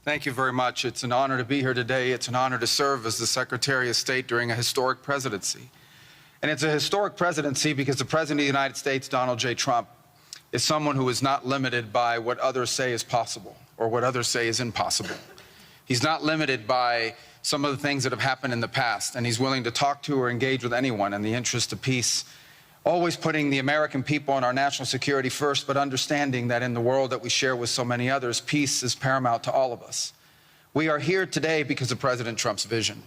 Thank you very much. It's an honor to be here today. It's an honor to serve as the Secretary of State during a historic presidency. And it's a historic presidency because the President of the United States, Donald J. Trump, is someone who is not limited by what others say is possible or what others say is impossible. He's not limited by some of the things that have happened in the past, and he's willing to talk to or engage with anyone in the interest of peace, always putting the American people and our national security first, but understanding that in the world that we share with so many others, peace is paramount to all of us. We are here today because of President Trump's vision.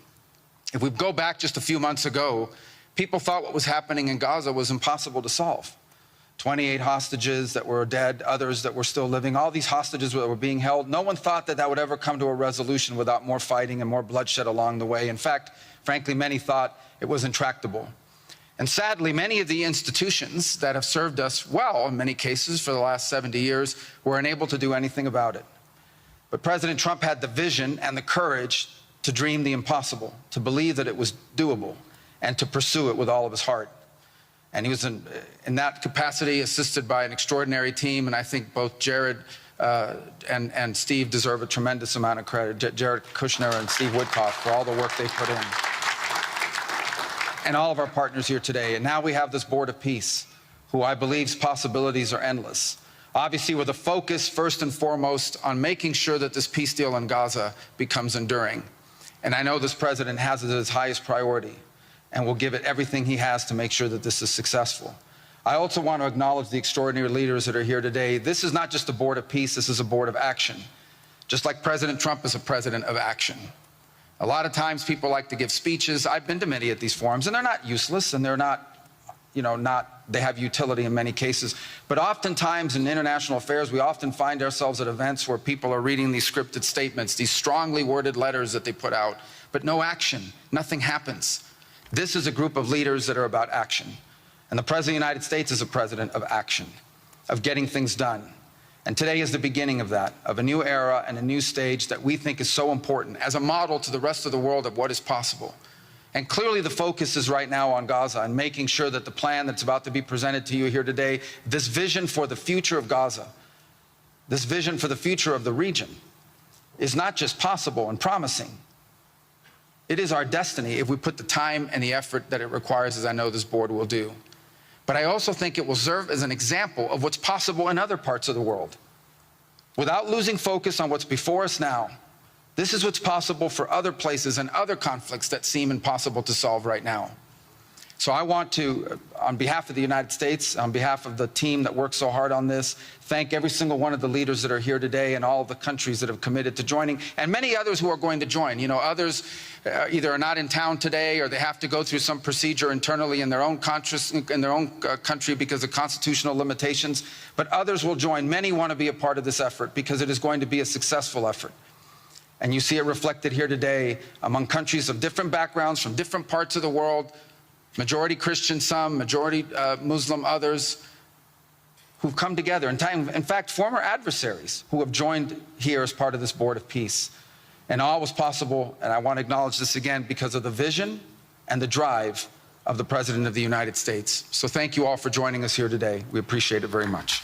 If we go back just a few months ago, people thought what was happening in Gaza was impossible to solve. 28 hostages that were dead, others that were still living, all these hostages that were being held. No one thought that that would ever come to a resolution without more fighting and more bloodshed along the way. In fact, frankly, many thought it was intractable. And sadly, many of the institutions that have served us well, in many cases, for the last 70 years, were unable to do anything about it. But President Trump had the vision and the courage to dream the impossible, to believe that it was doable, and to pursue it with all of his heart. And he was in that capacity assisted by an extraordinary team, and I think both Jared and Steve deserve a tremendous amount of credit, Jared Kushner and Steve Woodcock, for all the work they put in. And all of our partners here today. And now we have this Board of Peace, who I believe's possibilities are endless. Obviously, with a focus, first and foremost, on making sure that this peace deal in Gaza becomes enduring. And I know this president has it as his highest priority, and will give it everything he has to make sure that this is successful. I also want to acknowledge the extraordinary leaders that are here today. This is not just a board of peace, this is a board of action. Just like President Trump is a president of action. A lot of times people like to give speeches. I've been to many of these forums, and they're not useless, and they're not, they have utility in many cases. But oftentimes in international affairs, we often find ourselves at events where people are reading these scripted statements, these strongly worded letters that they put out, but no action, nothing happens. This is a group of leaders that are about action. And the President of the United States is a president of action, of getting things done. And today is the beginning of that, of a new era and a new stage that we think is so important as a model to the rest of the world of what is possible. And clearly the focus is right now on Gaza and making sure that the plan that's about to be presented to you here today, this vision for the future of Gaza, this vision for the future of the region, is not just possible and promising. It is our destiny if we put the time and the effort that it requires, as I know this board will do. But I also think it will serve as an example of what's possible in other parts of the world. Without losing focus on what's before us now, this is what's possible for other places and other conflicts that seem impossible to solve right now. So I want to, on behalf of the United States, on behalf of the team that worked so hard on this, thank every single one of the leaders that are here today and all of the countries that have committed to joining, and many others who are going to join. Others either are not in town today or they have to go through some procedure internally in their own country because of constitutional limitations, but others will join. Many want to be a part of this effort because it is going to be a successful effort. And you see it reflected here today among countries of different backgrounds from different parts of the world, majority Christian some, majority Muslim others, who've come together. In fact, former adversaries who have joined here as part of this Board of Peace. And all was possible, and I want to acknowledge this again, because of the vision and the drive of the President of the United States. So thank you all for joining us here today. We appreciate it very much.